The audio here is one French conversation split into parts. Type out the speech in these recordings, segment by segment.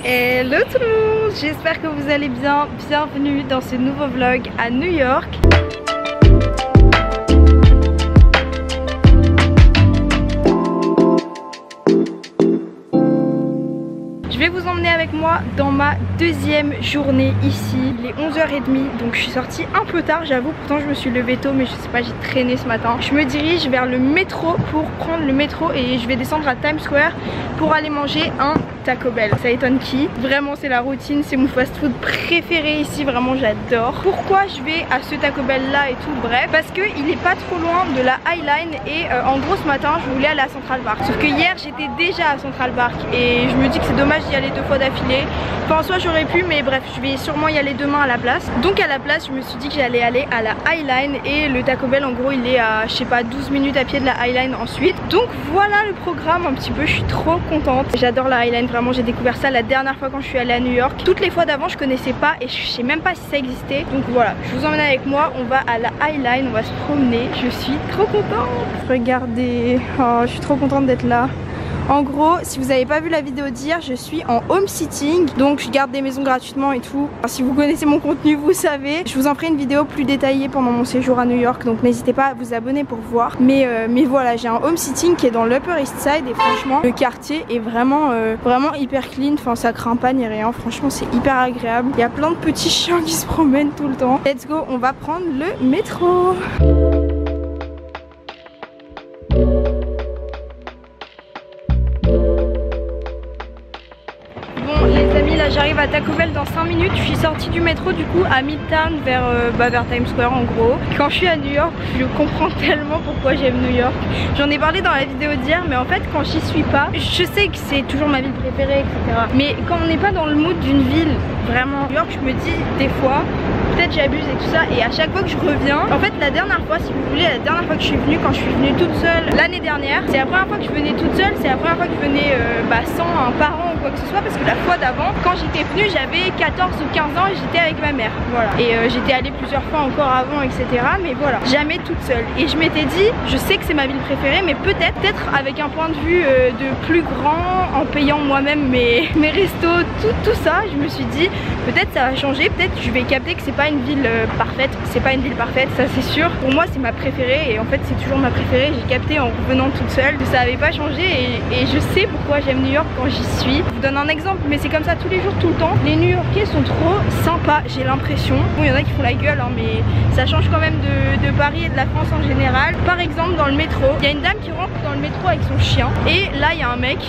Hello tout le monde, j'espère que vous allez bien. Bienvenue dans ce nouveau vlog à New York. Je vais vous emmener avec moi dans ma deuxième journée ici. Il est 11h30, donc je suis sortie un peu tard, j'avoue. Pourtant je me suis levée tôt, mais je sais pas, j'ai traîné ce matin. Je me dirige vers le métro pour prendre le métro et je vais descendre à Times Square pour aller manger un Taco Bell. Ça étonne qui? Vraiment c'est la routine, c'est mon fast food préféré ici, vraiment j'adore. Pourquoi je vais à ce Taco Bell là et tout? Bref, parce qu'il est pas trop loin de la High Line et en gros ce matin je voulais aller à Central Park. Sauf que hier j'étais déjà à Central Park et je me dis que c'est dommage d'y aller 2 fois d'affilée. Enfin en soi j'aurais pu, mais bref je vais sûrement y aller demain à la place. Donc à la place je me suis dit que j'allais aller à la High Line et le Taco Bell en gros il est à je sais pas 12 minutes à pied de la High Line ensuite. Donc voilà le programme un petit peu, je suis trop contente. J'adore la High Line, vraiment j'ai découvert ça la dernière fois quand je suis allée à New York. Toutes les fois d'avant je connaissais pas et je sais même pas si ça existait. Donc voilà, je vous emmène avec moi, on va à la High Line, on va se promener. Je suis trop contente. Regardez, oh, je suis trop contente d'être là. En gros, si vous n'avez pas vu la vidéo d'hier, je suis en home sitting, donc je garde des maisons gratuitement et tout. Alors, si vous connaissez mon contenu, vous savez. Je vous en ferai une vidéo plus détaillée pendant mon séjour à New York, donc n'hésitez pas à vous abonner pour voir. Mais voilà, j'ai un home sitting qui est dans l'Upper East Side et franchement, le quartier est vraiment hyper clean. Enfin, ça craint pas ni rien. Franchement, c'est hyper agréable. Il y a plein de petits chiens qui se promènent tout le temps. Let's go, on va prendre le métro. J'arrive à Taco Bell dans 5 minutes, je suis sortie du métro du coup à Midtown vers Times Square en gros. Quand je suis à New York, je comprends tellement pourquoi j'aime New York. J'en ai parlé dans la vidéo d'hier, mais en fait quand j'y suis pas, je sais que c'est toujours ma ville préférée etc. Mais quand on n'est pas dans le mood d'une ville, vraiment New York, je me dis des fois, peut-être j'abuse et tout ça, et à chaque fois que je reviens, en fait la dernière fois si vous voulez, la dernière fois que je suis venue, quand je suis venue toute seule l'année dernière, c'est la première fois que je venais toute seule, c'est la première fois que je venais sans un parent ou quoi que ce soit, parce que la fois d'avant, quand j'étais venue, j'avais 14 ou 15 ans et j'étais avec ma mère, voilà. Et j'étais allée plusieurs fois encore avant etc, mais voilà, jamais toute seule. Et je m'étais dit, je sais que c'est ma ville préférée, mais peut-être avec un point de vue de plus grand, en payant moi-même mes restos, tout ça, je me suis dit, peut-être ça va changer, peut-être je vais capter que c'est pas une ville parfaite, c'est pas une ville parfaite, ça c'est sûr. Pour moi c'est ma préférée et en fait c'est toujours ma préférée, j'ai capté en revenant toute seule que ça avait pas changé et je sais pourquoi j'aime New York quand j'y suis. Je vous donne un exemple, mais c'est comme ça tous les jours, tout le temps. Les New-Yorkais sont trop sympas, j'ai l'impression. Bon, il y en a qui font la gueule, hein, mais ça change quand même de Paris et de la France en général. Par exemple, dans le métro, il y a une dame qui rentre dans le métro avec son chien. Et là, il y a un mec,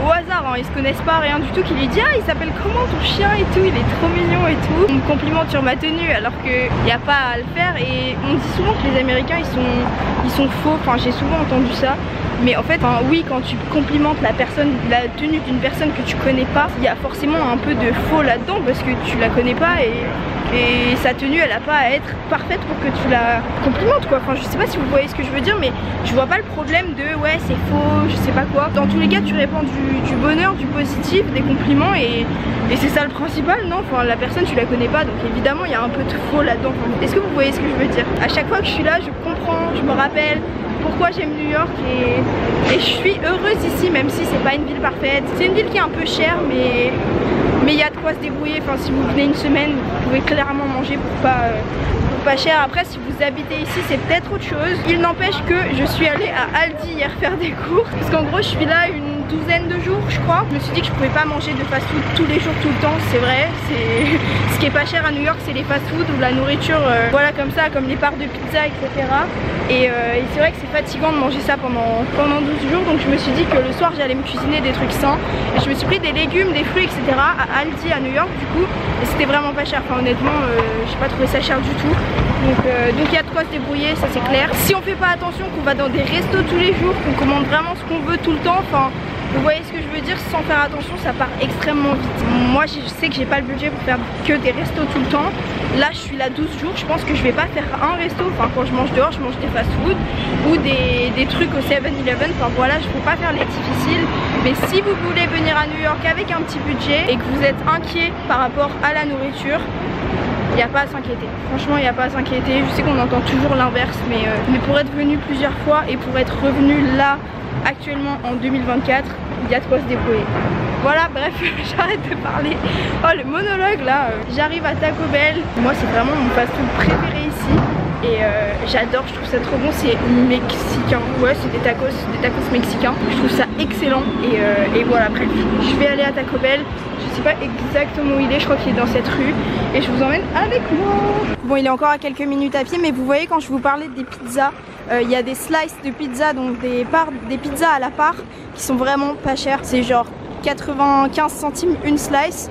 au hasard, hein, ils se connaissent pas, rien du tout, qui lui dit ah, il s'appelle comment ton chien et tout, il est trop mignon et tout. On me complimente sur ma tenue alors qu'il n'y a pas à le faire. Et on dit souvent que les Américains, ils sont faux. Enfin, j'ai souvent entendu ça. Mais en fait, oui, quand tu complimentes la tenue d'une personne que tu connais pas, il y a forcément un peu de faux là-dedans parce que tu la connais pas et sa tenue elle a pas à être parfaite pour que tu la complimentes quoi. Enfin je sais pas si vous voyez ce que je veux dire, mais je vois pas le problème de ouais c'est faux, je sais pas quoi. Dans tous les cas tu répands du bonheur, du positif, des compliments et c'est ça le principal, non? Enfin la personne tu la connais pas donc évidemment il y a un peu de faux là-dedans. Enfin, est-ce que vous voyez ce que je veux dire? À chaque fois que je suis là je comprends, je me rappelle pourquoi j'aime New York et je suis heureuse ici même si c'est pas une ville parfaite. C'est une ville qui est un peu chère mais il y a de quoi se débrouiller. Enfin si vous venez une semaine vous pouvez clairement manger pour pas cher. Après si vous habitez ici c'est peut-être autre chose. Il n'empêche que je suis allée à Aldi hier faire des courses parce qu'en gros je suis là une douzaine de jours je crois. Je me suis dit que je pouvais pas manger de fast food tous les jours tout le temps, c'est vrai. Ce qui est pas cher à New York c'est les fast food ou la nourriture voilà comme ça, comme les parts de pizza etc. Et c'est vrai que c'est fatigant de manger ça pendant 12 jours, donc je me suis dit que le soir j'allais me cuisiner des trucs sains et je me suis pris des légumes, des fruits etc à Aldi à New York du coup et c'était vraiment pas cher. Enfin honnêtement j'ai pas trouvé ça cher du tout, donc il y a de quoi se débrouiller, ça c'est clair. Si on fait pas attention, qu'on va dans des restos tous les jours, qu'on commande vraiment ce qu'on veut tout le temps, enfin vous voyez ce que je veux dire, sans faire attention ça part extrêmement vite. Moi je sais que j'ai pas le budget pour faire que des restos tout le temps. Là je suis là 12 jours, je pense que je vais pas faire un resto. Enfin quand je mange dehors je mange des fast food ou des trucs au 7-Eleven. Enfin voilà, je peux pas faire les difficiles. Mais si vous voulez venir à New York avec un petit budget et que vous êtes inquiet par rapport à la nourriture, il n'y a pas à s'inquiéter. Franchement il n'y a pas à s'inquiéter. Je sais qu'on entend toujours l'inverse mais pour être venu plusieurs fois et pour être revenu là actuellement en 2024, y a de quoi se débrouiller. Voilà, bref, j'arrête de parler. Oh, le monologue là. J'arrive à Taco Bell. Moi, c'est vraiment mon fast-food préféré ici. Et j'adore, je trouve ça trop bon, c'est mexicain. Ouais, c'est des tacos mexicains. Je trouve ça excellent. Et voilà, bref, je vais aller à Taco Bell. Je sais pas exactement où il est, je crois qu'il est dans cette rue. Et je vous emmène avec moi. Bon, il est encore à quelques minutes à pied, mais vous voyez, quand je vous parlais des pizzas, il y a des slices de pizza, donc des pizzas à la part, qui sont vraiment pas chères. C'est genre 95 centimes une slice.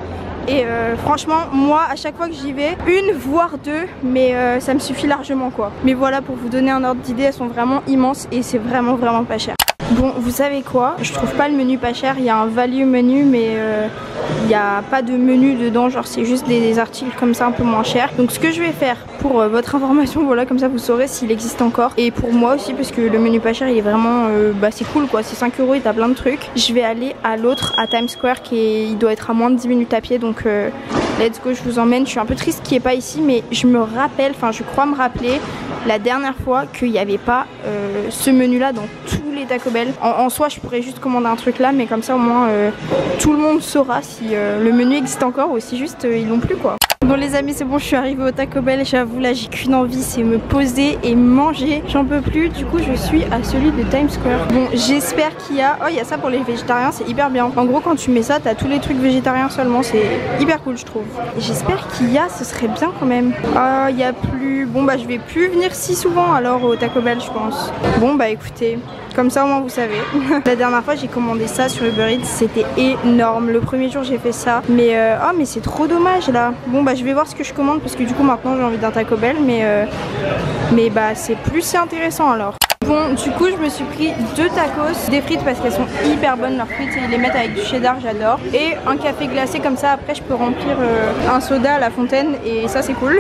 Et franchement, moi à chaque fois que j'y vais, une voire deux, mais ça me suffit largement quoi. Mais voilà, pour vous donner un ordre d'idée, elles sont vraiment immenses et c'est vraiment pas cher. Bon, vous savez quoi, je trouve pas le menu pas cher, il y a un value menu, mais il n'y a pas de menu dedans, genre c'est juste des articles comme ça un peu moins chers. Donc ce que je vais faire pour votre information, voilà, comme ça vous saurez s'il existe encore. Et pour moi aussi, parce que le menu pas cher il est vraiment, c'est cool quoi, c'est 5 € et t'as plein de trucs. Je vais aller à l'autre, à Times Square, il doit être à moins de 10 minutes à pied, donc let's go, je vous emmène. Je suis un peu triste qu'il n'y ait pas ici, mais je me rappelle, enfin je crois me rappeler la dernière fois qu'il n'y avait pas ce menu là dans tous les Taco Bell. En soi je pourrais juste commander un truc là, mais comme ça au moins tout le monde saura si le menu existe encore ou si juste ils l'ont plus quoi. Bon les amis, c'est bon, je suis arrivée au Taco Bell. J'avoue là j'ai qu'une envie, c'est me poser et manger. J'en peux plus, du coup je suis à celui de Times Square. Bon, j'espère qu'il y a... Oh, il y a ça pour les végétariens, c'est hyper bien. En gros quand tu mets ça, t'as tous les trucs végétariens seulement, c'est hyper cool je trouve. J'espère qu'il y a, ce serait bien quand même. Ah, il y a plus... Bon bah je vais plus venir si souvent alors au Taco Bell je pense. Bon bah écoutez, comme ça au moins vous savez. La dernière fois j'ai commandé ça sur Uber Eats, c'était énorme. Le premier jour j'ai fait ça, mais oh mais c'est trop dommage là. Bon bah je vais voir ce que je commande parce que du coup maintenant j'ai envie d'un Taco Bell, mais bah c'est plus si intéressant alors. Bon, du coup je me suis pris 2 tacos, des frites parce qu'elles sont hyper bonnes leurs frites, ils les mettent avec du cheddar, j'adore, et un café glacé, comme ça après je peux remplir un soda à la fontaine et ça c'est cool.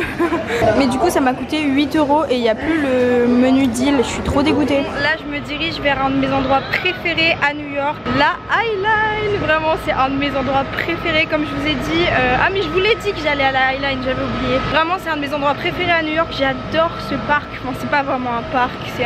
Mais du coup ça m'a coûté 8 € et il n'y a plus le menu deal, je suis trop dégoûtée. Là je me dirige vers un de mes endroits préférés à New York, la High Line. Vraiment c'est un de mes endroits préférés comme je vous ai dit. Ah mais je vous l'ai dit que j'allais à la High Line, j'avais oublié. Vraiment c'est un de mes endroits préférés à New York, j'adore ce parc. Enfin c'est pas vraiment un parc, c'est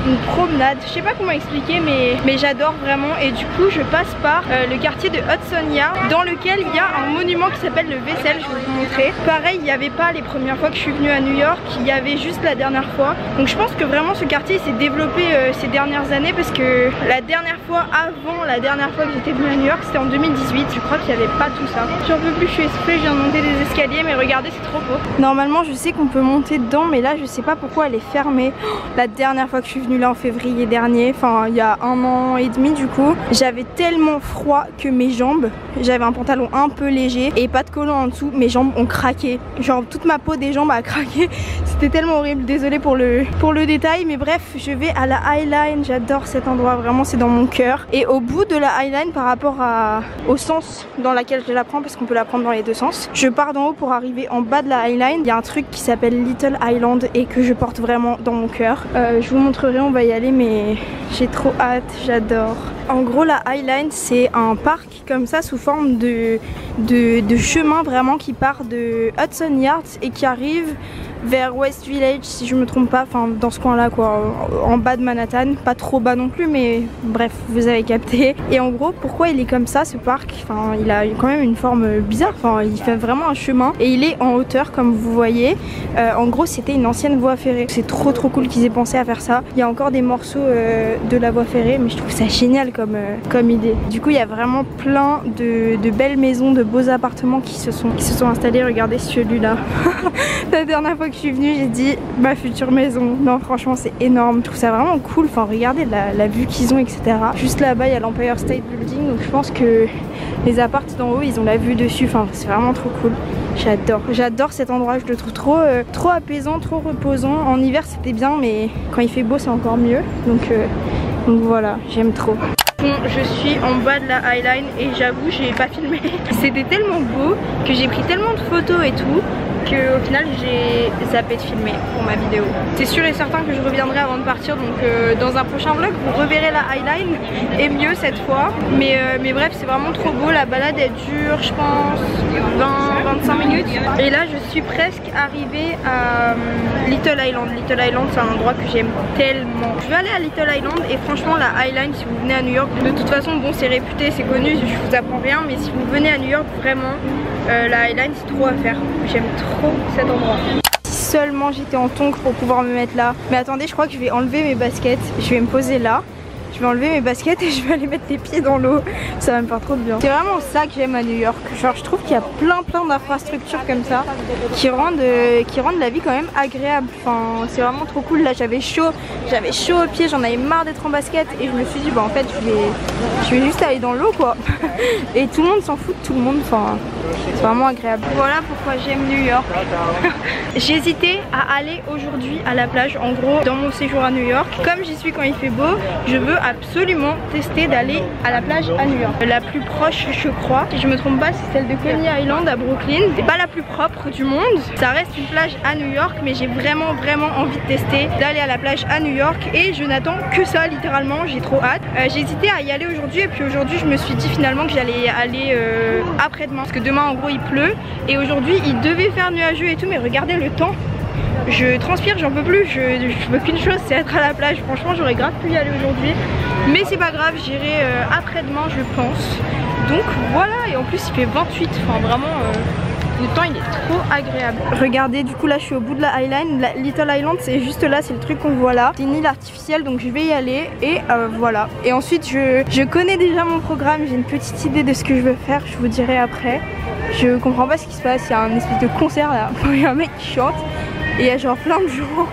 une promenade, je sais pas comment expliquer, mais j'adore vraiment. Et du coup je passe par le quartier de Hudson Yard, dans lequel il y a un monument qui s'appelle le Vaisselle, je vais vous montrer. Pareil, il n'y avait pas les premières fois que je suis venue à New York, il y avait juste la dernière fois. Donc je pense que vraiment ce quartier s'est développé ces dernières années, parce que la dernière fois que j'étais venue à New York c'était en 2018, je crois qu'il n'y avait pas tout ça. J'en peux plus, je suis essoufflée, je viens de monter des escaliers, mais regardez c'est trop beau. Normalement je sais qu'on peut monter dedans, mais là je sais pas pourquoi elle est fermée. La dernière fois que je suis venue là en février dernier, enfin il y a 1 an et demi du coup, j'avais tellement froid que mes jambes, j'avais un pantalon un peu léger et pas de collant en dessous, mes jambes ont craqué, genre toute ma peau des jambes a craqué, c'était tellement horrible, désolée pour le détail, mais bref, je vais à la High Line, j'adore cet endroit, vraiment c'est dans mon cœur. Et au bout de la High Line, par rapport au sens dans lequel je la prends, parce qu'on peut la prendre dans les deux sens, je pars d'en haut pour arriver en bas de la High Line. Il y a un truc qui s'appelle Little Island et que je porte vraiment dans mon cœur. Je vous montrerai, on va y aller, mais j'ai trop hâte, j'adore. En gros la High Line c'est un parc comme ça sous forme de chemin vraiment qui part de Hudson Yards et qui arrive vers West Village si je me trompe pas, enfin dans ce coin là quoi, en bas de Manhattan, pas trop bas non plus mais bref vous avez capté. Et en gros pourquoi il est comme ça ce parc, enfin il a quand même une forme bizarre, enfin il fait vraiment un chemin et il est en hauteur comme vous voyez. En gros c'était une ancienne voie ferrée, c'est trop cool qu'ils aient pensé à faire ça. Il y a encore des morceaux de la voie ferrée mais je trouve ça génial comme idée. Du coup il y a vraiment plein de belles maisons, de beaux appartements qui se sont installés. Regardez celui-là. La dernière fois que je suis venue j'ai dit ma future maison. Non franchement c'est énorme, je trouve ça vraiment cool. Enfin regardez la vue qu'ils ont etc. Juste là-bas il y a l'Empire State Building, donc je pense que les apparts d'en haut ils ont la vue dessus. Enfin c'est vraiment trop cool. J'adore cet endroit, je le trouve trop apaisant, trop reposant. En hiver c'était bien mais quand il fait beau c'est encore mieux. Donc voilà, j'aime trop. Bon, je suis en bas de la High Line et j'avoue j'ai pas filmé. C'était tellement beau que j'ai pris tellement de photos et tout. qu'au final j'ai zappé de filmer pour ma vidéo. C'est sûr et certain que je reviendrai avant de partir, donc dans un prochain vlog vous reverrez la highline et mieux cette fois. Mais bref, c'est vraiment trop beau, la balade elle dure je pense 20-25 minutes. Et là je suis presque arrivée à Little Island. Little Island c'est un endroit que j'aime tellement. Je vais aller à Little Island et franchement la highline, si vous venez à New York, de toute façon bon c'est réputé, c'est connu, je vous apprends rien, mais si vous venez à New York vraiment la highline c'est trop à faire. J'aime trop cet endroit. Seulement j'étais en tongs pour pouvoir me mettre là. Mais attendez, je crois que je vais enlever mes baskets. Je vais me poser là. Je vais enlever mes baskets et je vais aller mettre les pieds dans l'eau. Ça va me faire trop de bien. C'est vraiment ça que j'aime à New York. Genre je trouve qu'il y a plein d'infrastructures comme ça qui rendent la vie quand même agréable. Enfin c'est vraiment trop cool. Là j'avais chaud aux pieds, j'en avais marre d'être en basket et je me suis dit bah en fait je vais juste aller dans l'eau quoi. Et tout le monde s'en fout de tout le monde. Enfin c'est vraiment agréable. Voilà pourquoi j'aime New York. J'hésitais à aller aujourd'hui à la plage. En gros dans mon séjour à New York, comme j'y suis quand il fait beau, je veux absolument tester d'aller à la plage à New York. La plus proche je crois, si je me trompe pas, c'est celle de Coney Island à Brooklyn. C'est pas la plus propre du monde, ça reste une plage à New York, mais j'ai vraiment envie de tester d'aller à la plage à New York et je n'attends que ça littéralement, j'ai trop hâte. J'ai hésité à y aller aujourd'hui et puis aujourd'hui je me suis dit finalement que j'allais aller après-demain parce que demain en gros il pleut et aujourd'hui il devait faire nuageux et tout, mais regardez le temps. Je transpire, j'en peux plus, je veux qu'une chose, c'est être à la plage. Franchement j'aurais grave pu y aller aujourd'hui, mais c'est pas grave, j'irai après-demain je pense. Donc voilà, et en plus il fait 28, enfin vraiment le temps il est trop agréable. Regardez, du coup là je suis au bout de la highline. La Little Island c'est juste là, c'est le truc qu'on voit là. C'est une île artificielle donc je vais y aller et voilà. Et ensuite je connais déjà mon programme, j'ai une petite idée de ce que je veux faire, je vous dirai après. Je comprends pas ce qui se passe, il y a un espèce de concert là, il y a un mec qui chante. Et il y a genre plein de gens,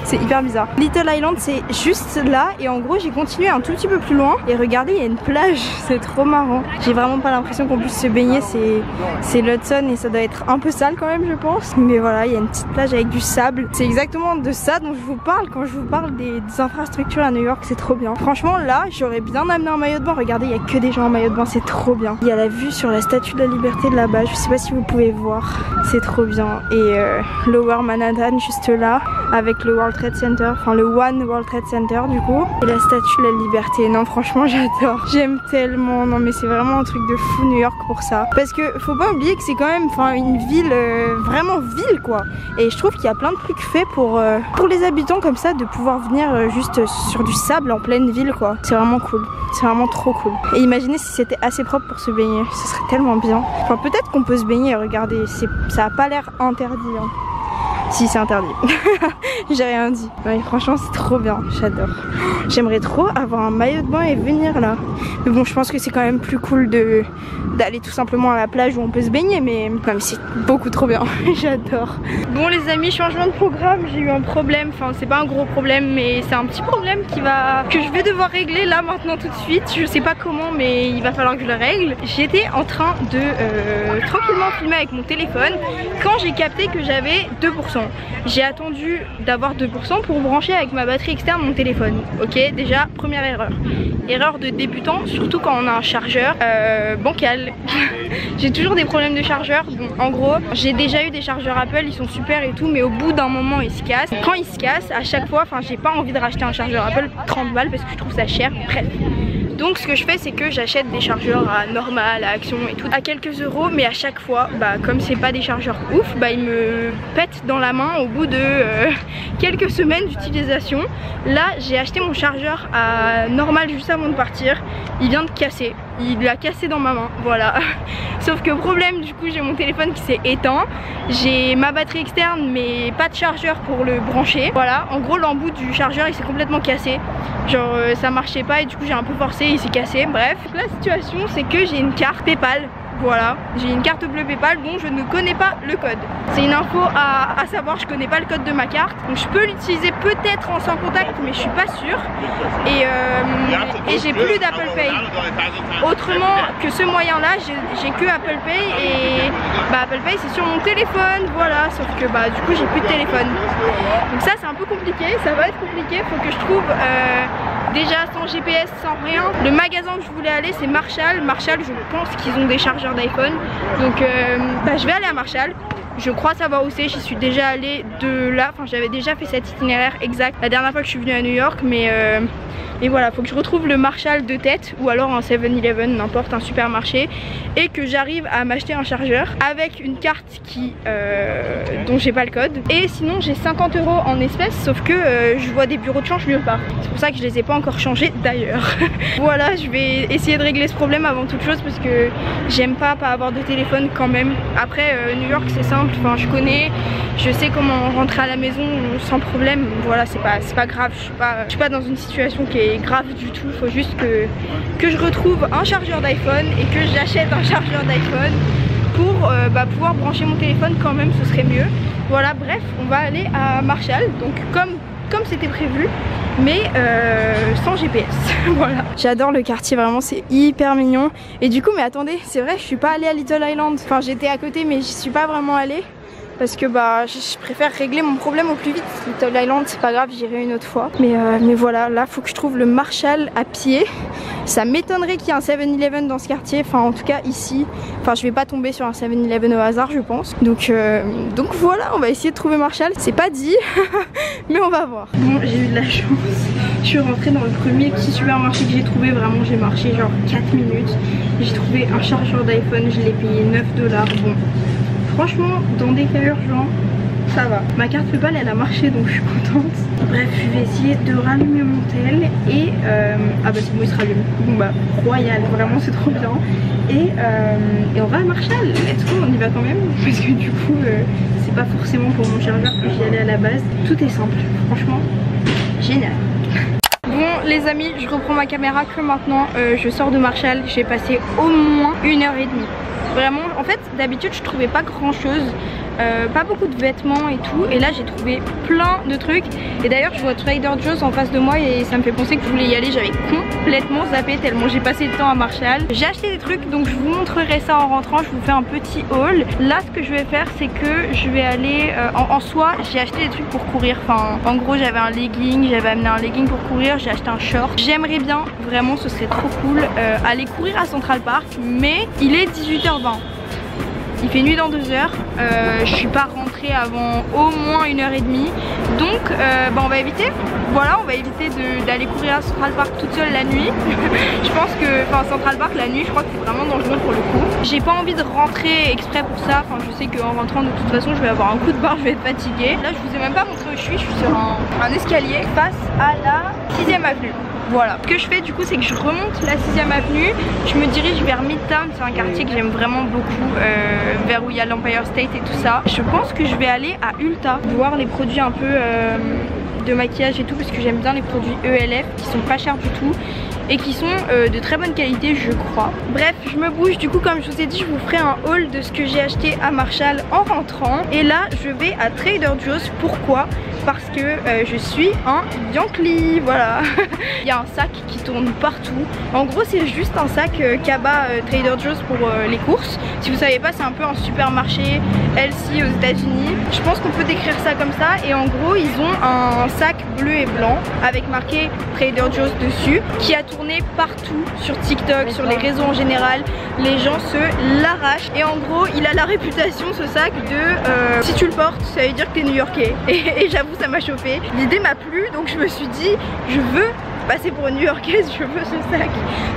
c'est hyper bizarre. Little Island c'est juste là et en gros j'ai continué un tout petit peu plus loin et regardez il y a une plage, c'est trop marrant. J'ai vraiment pas l'impression qu'on puisse se baigner, c'est l'Hudson et ça doit être un peu sale quand même je pense. Mais voilà, il y a une petite plage avec du sable. C'est exactement de ça dont je vous parle quand je vous parle des infrastructures à New York, c'est trop bien. Franchement là j'aurais bien amené un maillot de bain, regardez il y a que des gens en maillot de bain, c'est trop bien. Il y a la vue sur la Statue de la Liberté de là-bas, je sais pas si vous pouvez voir, c'est trop bien. Et Lower Manhattan juste là avec le World Trade Center, enfin le One World Trade Center du coup, et la Statue de la Liberté. Non franchement j'adore, j'aime tellement, non mais c'est vraiment un truc de fou New York pour ça, parce que faut pas oublier que c'est quand même une ville vraiment ville quoi, et je trouve qu'il y a plein de trucs faits pour les habitants comme ça, de pouvoir venir juste sur du sable en pleine ville quoi, c'est vraiment cool, c'est vraiment trop cool. Et imaginez si c'était assez propre pour se baigner, ce serait tellement bien. Enfin peut-être qu'on peut se baigner, regardez, ça a pas l'air interdit hein. Si c'est interdit. J'ai rien dit. Ouais, franchement c'est trop bien, j'adore. J'aimerais trop avoir un maillot de bain et venir là. Mais bon je pense que c'est quand même plus cool d'aller tout simplement à la plage où on peut se baigner, mais c'est beaucoup trop bien. J'adore. Bon les amis, changement de programme, j'ai eu un problème. Enfin c'est pas un gros problème mais c'est un petit problème que je vais devoir régler là maintenant tout de suite. Je sais pas comment mais il va falloir que je le règle. J'étais en train de tranquillement filmer avec mon téléphone quand j'ai capté que j'avais 2%. J'ai attendu d'avoir 2% pour brancher avec ma batterie externe mon téléphone. Ok, déjà première erreur. Erreur de débutant, surtout quand on a un chargeur bancal. J'ai toujours des problèmes de chargeur. Bon, en gros, j'ai déjà eu des chargeurs Apple, ils sont super et tout, mais au bout d'un moment ils se cassent. Quand ils se cassent, à chaque fois, j'ai pas envie de racheter un chargeur Apple 30 balles parce que je trouve ça cher. Bref. Donc ce que je fais c'est que j'achète des chargeurs à Normal, à Action et tout à quelques euros, mais à chaque fois comme c'est pas des chargeurs ouf, ils me pètent dans la main au bout de quelques semaines d'utilisation. Là j'ai acheté mon chargeur à Normal juste avant de partir, il vient de casser, il l'a cassé dans ma main, voilà. Sauf que problème, du coup j'ai mon téléphone qui s'est éteint, j'ai ma batterie externe mais pas de chargeur pour le brancher. Voilà, en gros l'embout du chargeur il s'est complètement cassé, genre ça marchait pas et du coup j'ai un peu forcé, il s'est cassé. Bref, la situation c'est que j'ai une carte PayPal. Voilà, j'ai une carte bleue PayPal dont je ne connais pas le code. C'est une info à savoir, je connais pas le code de ma carte. Donc je peux l'utiliser peut-être en sans contact mais je suis pas sûre. Et j'ai plus d'Apple Pay. Autrement que ce moyen là, j'ai que Apple Pay et Apple Pay c'est sur mon téléphone, voilà. Sauf que du coup j'ai plus de téléphone. Donc ça c'est un peu compliqué, ça va être compliqué, faut que je trouve déjà sans GPS, sans rien. Le magasin que je voulais aller c'est Marshall. Marshall je pense qu'ils ont des chargeurs d'iPhone, donc je vais aller à Marshall Je crois savoir où c'est, j'y suis déjà allée de là, enfin j'avais déjà fait cet itinéraire exact la dernière fois que je suis venue à New York, mais voilà, faut que je retrouve le Marshall de tête ou alors un 7-Eleven, n'importe, un supermarché, et que j'arrive à m'acheter un chargeur avec une carte dont j'ai pas le code. Et sinon j'ai 50 € en espèces, sauf que je vois des bureaux de change nulle part. C'est pour ça que je les ai pas encore changés d'ailleurs. Voilà, je vais essayer de régler ce problème avant toute chose parce que j'aime pas avoir de téléphone quand même. Après New York c'est simple, enfin je connais, je sais comment rentrer à la maison sans problème. Voilà, c'est pas grave, je suis pas dans une situation qui est grave du tout. Faut juste que je retrouve un chargeur d'iPhone et que j'achète un chargeur d'iPhone pour pouvoir brancher mon téléphone quand même, ce serait mieux. Voilà, bref, on va aller à Marshall, donc comme c'était prévu, mais sans GPS. Voilà, j'adore le quartier, vraiment c'est hyper mignon. Et du coup, mais attendez, c'est vrai, je suis pas allée à Little Island, enfin j'étais à côté mais j'y suis pas vraiment allée parce que je préfère régler mon problème au plus vite. Little Island c'est pas grave, j'irai une autre fois, mais voilà, là faut que je trouve le Marshall à pied. Ça m'étonnerait qu'il y ait un 7-Eleven dans ce quartier, enfin en tout cas ici, enfin je vais pas tomber sur un 7-Eleven au hasard je pense, donc voilà, on va essayer de trouver Marshall, c'est pas dit mais on va voir. Bon, j'ai eu de la chance, je suis rentrée dans le premier petit supermarché que j'ai trouvé, vraiment j'ai marché genre 4 minutes, j'ai trouvé un chargeur d'iPhone, je l'ai payé 9 $. Bon, franchement dans des cas urgents ça va. Ma carte PayPal elle a marché donc je suis contente. Bref, je vais essayer de rallumer mon tel et ah bah c'est bon, il se rallume. Bon bah royal, vraiment c'est trop bien. Et on va à Marshall, let's go, on y va quand même parce que du coup c'est pas forcément pour mon chargeur que j'y allais à la base. Tout est simple, franchement génial. Bon les amis, je reprends ma caméra que maintenant, je sors de Marshall, j'ai passé au moins 1h30. Vraiment, en fait d'habitude je trouvais pas grand chose, pas beaucoup de vêtements et tout, et là j'ai trouvé plein de trucs. Et d'ailleurs je vois Trader Joe's en face de moi et ça me fait penser que je voulais y aller, j'avais complètement zappé tellement j'ai passé le temps à Marshall. J'ai acheté des trucs donc je vous montrerai ça en rentrant, je vous fais un petit haul. Là ce que je vais faire c'est que je vais aller, en soi j'ai acheté des trucs pour courir, enfin en gros j'avais un legging, j'avais amené un legging pour courir, j'ai acheté un short. J'aimerais bien, vraiment ce serait trop cool, aller courir à Central Park, mais il est 18h20. Il fait nuit dans 2 heures, je suis pas rentrée avant au moins 1h30, donc on va éviter, voilà, on va éviter d'aller courir à Central Park toute seule la nuit. Je pense que, enfin Central Park la nuit je crois que c'est vraiment dangereux pour le coup. J'ai pas envie de rentrer exprès pour ça, enfin je sais qu'en rentrant de toute façon je vais avoir un coup de barre, je vais être fatiguée. Là je vous ai même pas montré où je suis sur un escalier face à la 6ème avenue. Voilà, ce que je fais du coup c'est que je remonte la 6ème avenue, je me dirige vers Midtown, c'est un quartier que j'aime vraiment beaucoup, vers où il y a l'Empire State et tout ça. Je pense que je vais aller à Ulta, voir les produits un peu de maquillage et tout, parce que j'aime bien les produits ELF qui sont pas chers du tout et qui sont de très bonne qualité je crois. Bref, je me bouge, du coup comme je vous ai dit je vous ferai un haul de ce que j'ai acheté à Marshall en rentrant. Et là je vais à Trader Joe's, pourquoi? Parce que je suis un Yankee, voilà. Il y a un sac qui tourne partout. En gros c'est juste un sac Kaba Trader Joe's pour les courses. Si vous savez pas, c'est un peu un supermarché LC aux États-Unis. Je pense qu'on peut décrire ça comme ça. Et en gros ils ont un sac bleu et blanc avec marqué Trader Joe's dessus, qui a tourné partout sur TikTok, sur les réseaux en général. Les gens se l'arrachent. Et en gros il a la réputation ce sac de si tu le portes ça veut dire que t'es New-Yorkais. Et j'avoue ça m'a chauffé. L'idée m'a plu donc je me suis dit je veux passer pour une New-Yorkaise, je veux ce sac.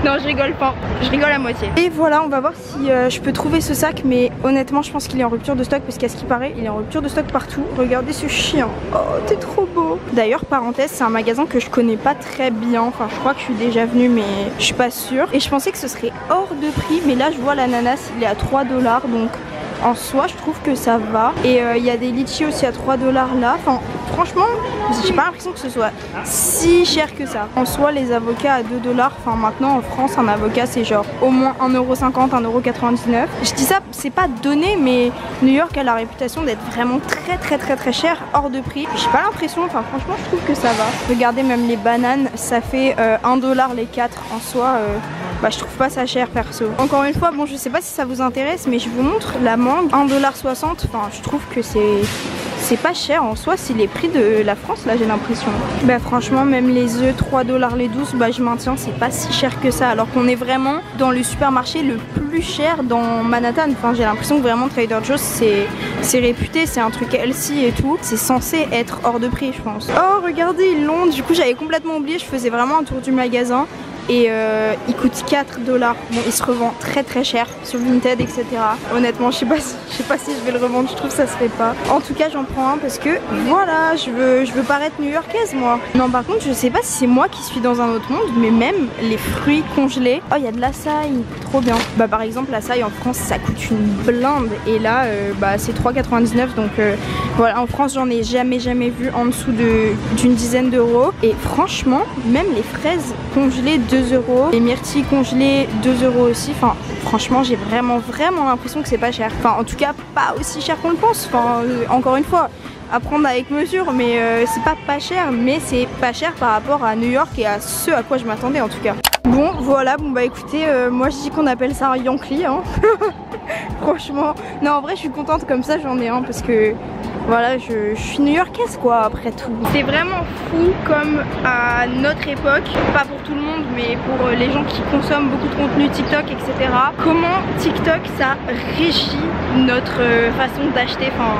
Non je rigole pas, je rigole à moitié. Et voilà, on va voir si je peux trouver ce sac, mais honnêtement je pense qu'il est en rupture de stock parce qu'à ce qui paraît il est en rupture de stock partout. Regardez ce chien, oh t'es trop beau. D'ailleurs parenthèse, c'est un magasin que je connais pas très bien, enfin je crois que je suis déjà venue mais je suis pas sûre. Et je pensais que ce serait hors de prix, mais là je vois l'ananas il est à 3 $, donc en soi je trouve que ça va. Et il y a des litchis aussi à 3 $ là, enfin franchement j'ai pas l'impression que ce soit si cher que ça. En soi les avocats à 2 $, enfin maintenant en France un avocat c'est genre au moins 1,50 €, 1,99 €. Je dis ça, c'est pas donné, mais New York a la réputation d'être vraiment très cher, hors de prix. J'ai pas l'impression, enfin franchement je trouve que ça va. Regardez même les bananes, ça fait 1 $ les 4 en soi. Je trouve pas ça cher perso. Encore une fois, bon je sais pas si ça vous intéresse mais je vous montre la mangue 1,60 $, enfin je trouve que c'est pas cher en soi, c'est les prix de la France là, j'ai l'impression. Bah franchement, même les œufs 3 $ les 12, bah je maintiens, c'est pas si cher que ça, alors qu'on est vraiment dans le supermarché le plus cher dans Manhattan. Enfin, j'ai l'impression que vraiment Trader Joe's c'est réputé, c'est un truc healthy et tout, c'est censé être hors de prix, je pense. Oh regardez, ils l'ont, du coup j'avais complètement oublié, je faisais vraiment un tour du magasin. Et il coûte 4 $. Bon, il se revend très cher sur Vinted, etc. Honnêtement, je sais pas si je vais le revendre, je trouve que ça se fait pas. En tout cas, j'en prends un parce que voilà, je veux paraître new-yorkaise moi. Non, par contre, je sais pas si c'est moi qui suis dans un autre monde, mais même les fruits congelés. Oh, il y a de l'açaï, trop bien. Bah, par exemple, l'açaï en France, ça coûte une blinde. Et là, bah, c'est 3,99 €. Donc voilà, en France, j'en ai jamais vu en dessous d'une dizaine d'euros. Et franchement, même les fraises congelées, 2 €, les myrtilles congelées 2 € aussi. Enfin franchement j'ai vraiment l'impression que c'est pas cher. Enfin en tout cas pas aussi cher qu'on le pense. Enfin encore une fois à prendre avec mesure, mais c'est pas cher, mais c'est pas cher par rapport à New York et à ce à quoi je m'attendais en tout cas. Bon voilà, bon bah écoutez, moi je dis qu'on appelle ça un Yankee hein. Franchement, non en vrai je suis contente comme ça, j'en ai un parce que voilà, je suis new-yorkaise quoi après tout. C'est vraiment fou comme à notre époque, pas pour tout le monde mais pour les gens qui consomment beaucoup de contenu TikTok etc. Comment TikTok ça régit notre façon d'acheter, enfin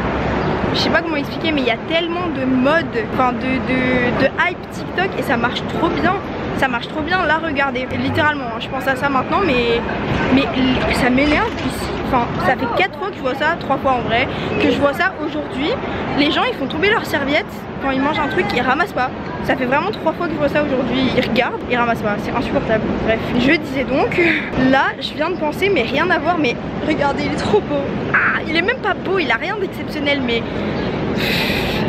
je sais pas comment expliquer mais il y a tellement de modes, enfin de hype TikTok et ça marche trop bien. Ça marche trop bien, là regardez, littéralement, je pense à ça maintenant mais ça m'énerve ici. Enfin, ça fait 4 fois que je vois ça, 3 fois en vrai, que je vois ça aujourd'hui. Les gens ils font tomber leurs serviettes quand ils mangent un truc, ils ramassent pas. Ça fait vraiment 3 fois que je vois ça aujourd'hui, ils regardent, ils ramassent pas, c'est insupportable. Bref, je disais donc, là je viens de penser mais rien à voir, mais regardez il est trop beau. Ah, il est même pas beau, il a rien d'exceptionnel mais...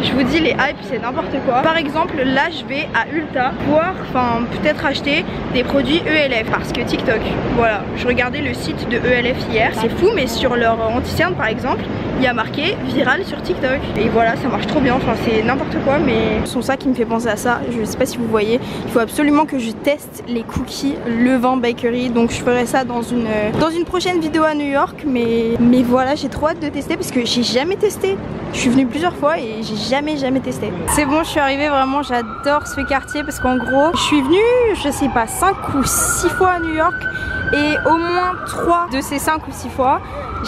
Je vous dis les hypes c'est n'importe quoi. Par exemple là je vais à Ulta voir, enfin peut-être acheter des produits ELF parce que TikTok, voilà, je regardais le site de ELF hier, c'est fou mais sur leur anti-cerne par exemple il y a marqué viral sur TikTok et voilà ça marche trop bien, enfin c'est n'importe quoi mais c'est ça qui me fait penser à ça. Je sais pas si vous voyez, il faut absolument que je teste les cookies Levain Bakery, donc je ferai ça dans une prochaine vidéo à New York mais voilà j'ai trop hâte de tester parce que j'ai jamais testé. Je suis venue plusieurs fois et j'ai jamais testé. C'est bon, je suis arrivée, vraiment j'adore ce quartier parce qu'en gros je suis venue je sais pas 5 ou 6 fois à New York et au moins 3 de ces 5 ou 6 fois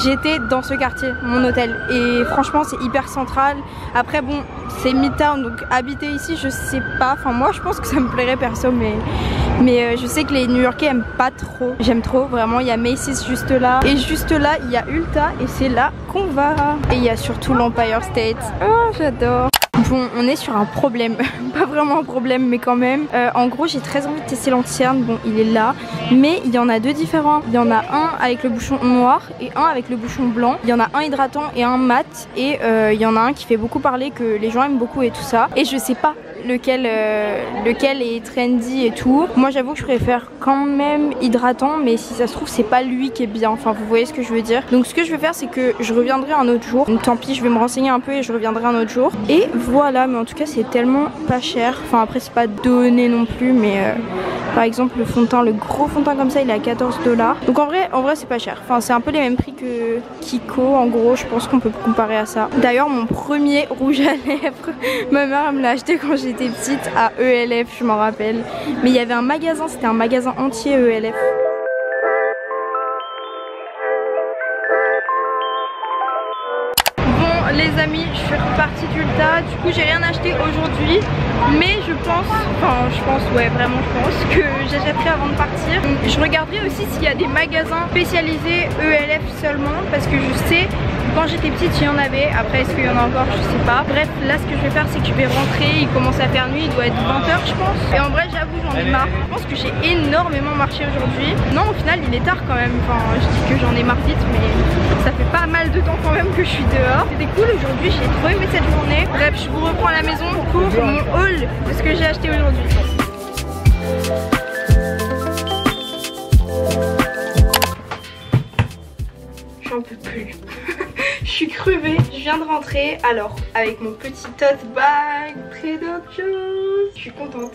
j'étais dans ce quartier, mon hôtel, et franchement c'est hyper central. Après bon c'est Midtown donc habiter ici je sais pas, enfin moi je pense que ça me plairait perso mais je sais que les New-Yorkais aiment pas trop. J'aime trop, vraiment. Il y a Macy's juste là et juste là il y a Ulta et c'est là qu'on va. Et il y a surtout l'Empire State. Oh j'adore. Bon, on est sur un problème, pas vraiment un problème mais quand même. En gros j'ai très envie de tester l'anti-cerne, bon il est là, mais il y en a deux différents. Il y en a un avec le bouchon noir et un avec le bouchon blanc. Il y en a un hydratant et un mat et il y en a un qui fait beaucoup parler, que les gens aiment beaucoup et tout ça. Et je sais pas lequel est trendy et tout. Moi j'avoue que je préfère quand même hydratant, mais si ça se trouve c'est pas lui qui est bien, enfin vous voyez ce que je veux dire. Donc ce que je vais faire c'est que je reviendrai un autre jour, donc tant pis je vais me renseigner un peu et je reviendrai un autre jour. Et voilà, mais en tout cas c'est tellement pas cher, enfin après c'est pas donné non plus mais par exemple le fond de teint, le gros fond de teint comme ça il est à 14 $. Donc en vrai c'est pas cher, enfin c'est un peu les mêmes prix que Kiko en gros, je pense qu'on peut comparer à ça. D'ailleurs mon premier rouge à lèvres, ma mère me l'a acheté quand j'étais petite à ELF, je m'en rappelle. Mais il y avait un magasin, c'était un magasin entier ELF. Bon les amis, je suis repartie d'Ulta, du coup j'ai rien acheté aujourd'hui. Mais je pense, ouais vraiment je pense que j'achèterai avant de partir. Je regarderai aussi s'il y a des magasins spécialisés ELF seulement, parce que je sais quand j'étais petite il y en avait, après est-ce qu'il y en a encore je sais pas. Bref là ce que je vais faire c'est que je vais rentrer, il commence à faire nuit, il doit être 20 h je pense. Et en vrai j'avoue j'en ai marre, je pense que j'ai énormément marché aujourd'hui. Non au final il est tard quand même, enfin je dis que j'en ai marre vite mais ça fait pas mal de temps quand même que je suis dehors. C'était cool aujourd'hui, j'ai trop aimé cette journée. Bref je vous reprends à la maison pour mon haul de ce que j'ai acheté aujourd'hui. J'en peux plus. Je suis crevée, je viens de rentrer. Alors, avec mon petit tote bag Trader Joe's, je suis contente.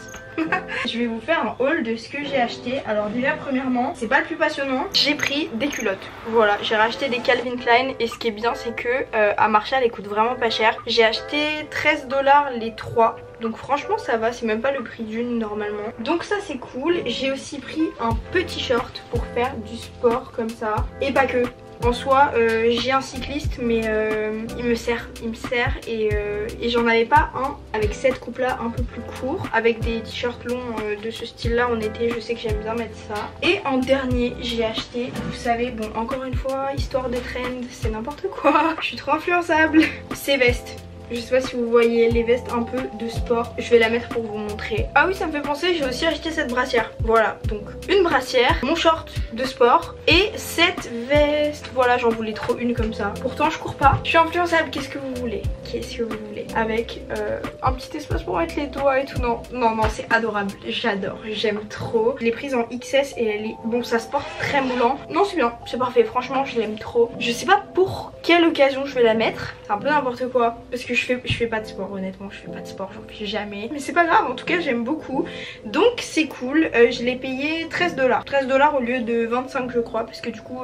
Je vais vous faire un haul de ce que j'ai acheté. Alors déjà premièrement, c'est pas le plus passionnant, j'ai pris des culottes. Voilà, j'ai racheté des Calvin Klein et ce qui est bien c'est que à Marshall elles coûtent vraiment pas cher. J'ai acheté 13 $ les 3. Donc franchement ça va, c'est même pas le prix d'une normalement. Donc ça c'est cool. J'ai aussi pris un petit short pour faire du sport comme ça. Et pas que. En soi j'ai un cycliste mais il me sert et j'en avais pas un avec cette coupe là un peu plus court avec des t-shirts longs de ce style là en été. Je sais que j'aime bien mettre ça. Et en dernier j'ai acheté, vous savez, bon encore une fois histoire de trend, c'est n'importe quoi, je suis trop influençable, ces vestes. Je sais pas si vous voyez les vestes un peu de sport. Je vais la mettre pour vous montrer. Ah oui, ça me fait penser, j'ai aussi acheté cette brassière. Voilà, donc une brassière, mon short de sport et cette veste. Voilà, j'en voulais trop une comme ça. Pourtant je cours pas, je suis influençable, qu'est-ce que vous voulez? Qu'est-ce que vous voulez? Avec un petit espace pour mettre les doigts et tout. Non, non, non, c'est adorable, j'adore, j'aime trop. Je l'ai prise en XS et elle est... Bon, ça se porte très moulant. Non, c'est bien, c'est parfait, franchement je l'aime trop. Je sais pas pour quelle occasion je vais la mettre. C'est un peu n'importe quoi parce que je fais pas de sport, honnêtement je fais pas de sport, j'en fais jamais, mais c'est pas grave, en tout cas j'aime beaucoup, donc c'est cool. Je l'ai payé 13 $, 13 $ au lieu de 25 je crois, parce que du coup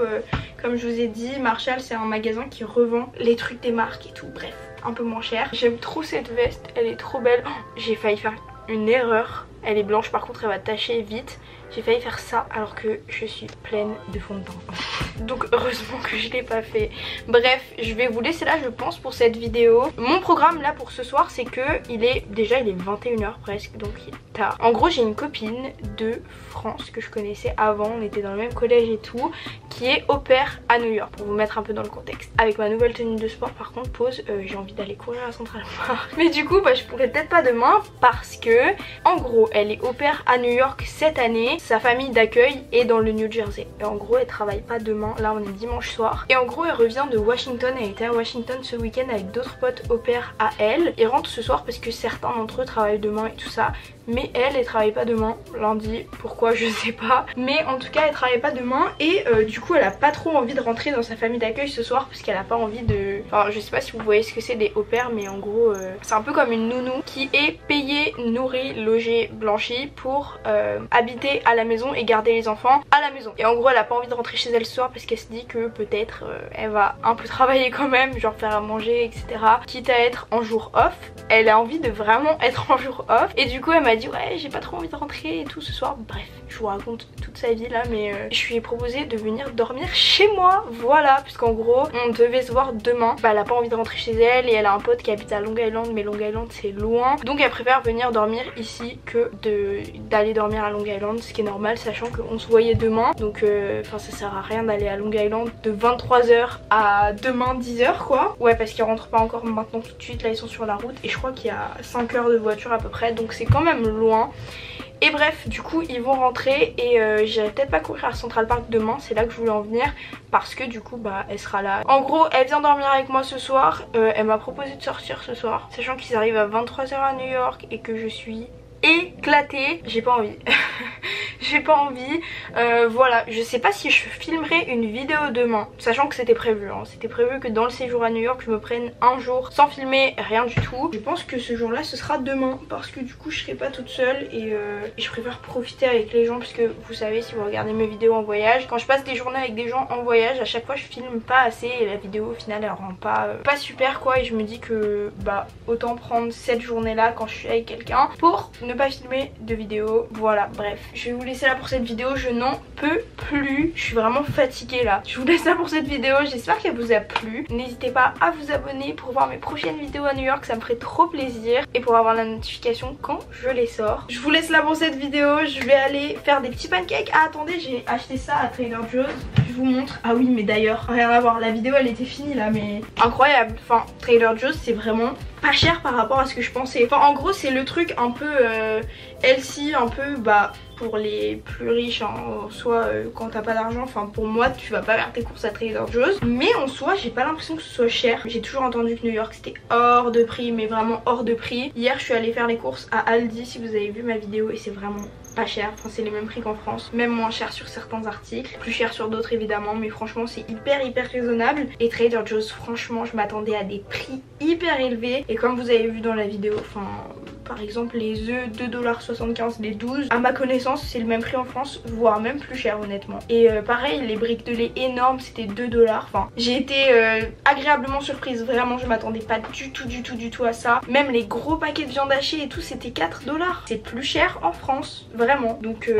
comme je vous ai dit, Marshall c'est un magasin qui revend les trucs des marques et tout, bref, un peu moins cher. J'aime trop cette veste, elle est trop belle. Oh, j'ai failli faire une erreur, elle est blanche par contre elle va tacher vite. J'ai failli faire ça alors que je suis pleine de fond de teint. Donc heureusement que je l'ai pas fait. Bref, je vais vous laisser là je pense pour cette vidéo. Mon programme là pour ce soir c'est que il est 21 h presque, donc il est tard. En gros j'ai une copine de France que je connaissais avant, on était dans le même collège et tout, qui est au pair à New York, pour vous mettre un peu dans le contexte. Avec ma nouvelle tenue de sport par contre, pause, j'ai envie d'aller courir à Central Park. Mais du coup bah, je pourrais peut-être pas demain parce que en gros elle est au pair à New York cette année. Sa famille d'accueil est dans le New Jersey et en gros elle travaille pas demain, là on est dimanche soir. Et en gros elle revient de Washington, elle était à Washington ce week-end avec d'autres potes au pair à elle. Ils rentrent ce soir parce que certains d'entre eux travaillent demain et tout ça. Mais elle travaille pas demain, lundi, pourquoi je sais pas. Mais en tout cas elle travaille pas demain et du coup elle a pas trop envie de rentrer dans sa famille d'accueil ce soir parce qu'elle a pas envie de... Enfin je sais pas si vous voyez ce que c'est des au pair, mais en gros c'est un peu comme une nounou qui est payée, nourrie, logée, blanchie pour habiter à la maison et garder les enfants à la maison. Et en gros elle a pas envie de rentrer chez elle ce soir parce qu'elle se dit que peut-être elle va un peu travailler quand même, genre faire à manger etc. Quitte à être en jour off, elle a envie de vraiment être en jour off. Et du coup elle m'a dit ouais j'ai pas trop envie de rentrer et tout ce soir. Bref, je vous raconte toute sa vie là, mais je lui ai proposé de venir dormir chez moi, voilà, puisqu'en gros on devait se voir demain. Bah elle a pas envie de rentrer chez elle et elle a un pote qui habite à Long Island, mais Long Island c'est loin, donc elle préfère venir dormir ici que d'aller dormir à Long Island, ce qui est normal sachant qu'on se voyait demain. Donc enfin ça sert à rien d'aller à Long Island de 23 h à demain 10 h quoi. Ouais, parce qu'ils rentrent pas encore maintenant tout de suite, là ils sont sur la route et je crois qu'il y a 5 heures de voiture à peu près, donc c'est quand même loin. Et bref, du coup ils vont rentrer et j'irai peut-être pas courir à Central Park demain, c'est là que je voulais en venir parce que du coup bah elle sera là. En gros elle vient dormir avec moi ce soir, elle m'a proposé de sortir ce soir, sachant qu'ils arrivent à 23 h à New York et que je suis éclatée. J'ai pas envie. J'ai pas envie. Voilà, je sais pas si je filmerai une vidéo demain, sachant que c'était prévu hein. C'était prévu que dans le séjour à New York je me prenne un jour sans filmer rien du tout. Je pense que ce jour là ce sera demain parce que du coup je serai pas toute seule et je préfère profiter avec les gens, parce que vous savez si vous regardez mes vidéos en voyage, quand je passe des journées avec des gens en voyage, à chaque fois je filme pas assez et la vidéo au final elle rend pas super quoi. Et je me dis que bah autant prendre cette journée là quand je suis avec quelqu'un pour ne pas filmer de vidéo. Voilà, bref, je vais vous laisser là pour cette vidéo, je n'en peux plus, je suis vraiment fatiguée là. Je vous laisse là pour cette vidéo, j'espère qu'elle vous a plu. N'hésitez pas à vous abonner pour voir mes prochaines vidéos à New York, ça me ferait trop plaisir, et pour avoir la notification quand je les sors. Je vous laisse là pour cette vidéo, je vais aller faire des petits pancakes. Ah attendez, j'ai acheté ça à Trader Joe's, je vous montre. Ah oui mais d'ailleurs, rien à voir, la vidéo elle était finie là, mais incroyable. Enfin Trader Joe's c'est vraiment pas cher par rapport à ce que je pensais. Enfin en gros c'est le truc un peu healthy, un peu bah pour les plus riches hein, soit quand t'as pas d'argent, enfin pour moi tu vas pas faire tes courses à Trader Joe's, mais en soi j'ai pas l'impression que ce soit cher. J'ai toujours entendu que New York c'était hors de prix, mais vraiment hors de prix. Hier je suis allée faire les courses à Aldi si vous avez vu ma vidéo et c'est vraiment pas cher, enfin c'est les mêmes prix qu'en France, même moins cher sur certains articles, plus cher sur d'autres évidemment, mais franchement c'est hyper raisonnable. Et Trader Joe's franchement je m'attendais à des prix hyper élevés et comme vous avez vu dans la vidéo, enfin Par exemple les œufs 2,75$ les 12. À ma connaissance c'est le même prix en France, voire même plus cher honnêtement. Et pareil les briques de lait énormes c'était 2$. Enfin j'ai été agréablement surprise, vraiment je m'attendais pas du tout à ça. Même les gros paquets de viande hachée et tout c'était 4$. C'est plus cher en France, vraiment. Donc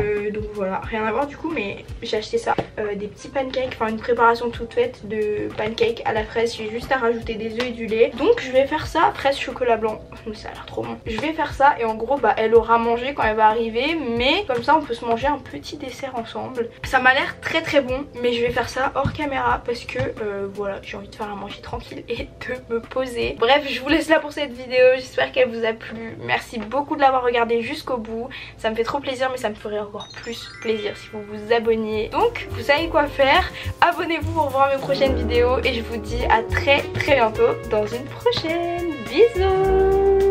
voilà, rien à voir du coup, mais j'ai acheté ça. Des petits pancakes, enfin une préparation toute faite de pancakes à la fraise. J'ai juste à rajouter des œufs et du lait. Donc je vais faire ça, fraise chocolat blanc. Ça a l'air trop bon. Je vais faire ça et en gros bah elle aura mangé quand elle va arriver, mais comme ça on peut se manger un petit dessert ensemble. Ça m'a l'air très bon, mais je vais faire ça hors caméra parce que voilà, j'ai envie de faire à manger tranquille et de me poser. Bref, je vous laisse là pour cette vidéo. J'espère qu'elle vous a plu. Merci beaucoup de l'avoir regardé jusqu'au bout. Ça me fait trop plaisir, mais ça me ferait encore plus plaisir si vous vous abonniez. Donc vous savez quoi faire. Abonnez-vous pour voir mes prochaines vidéos et je vous dis à très bientôt dans une prochaine. Bisous.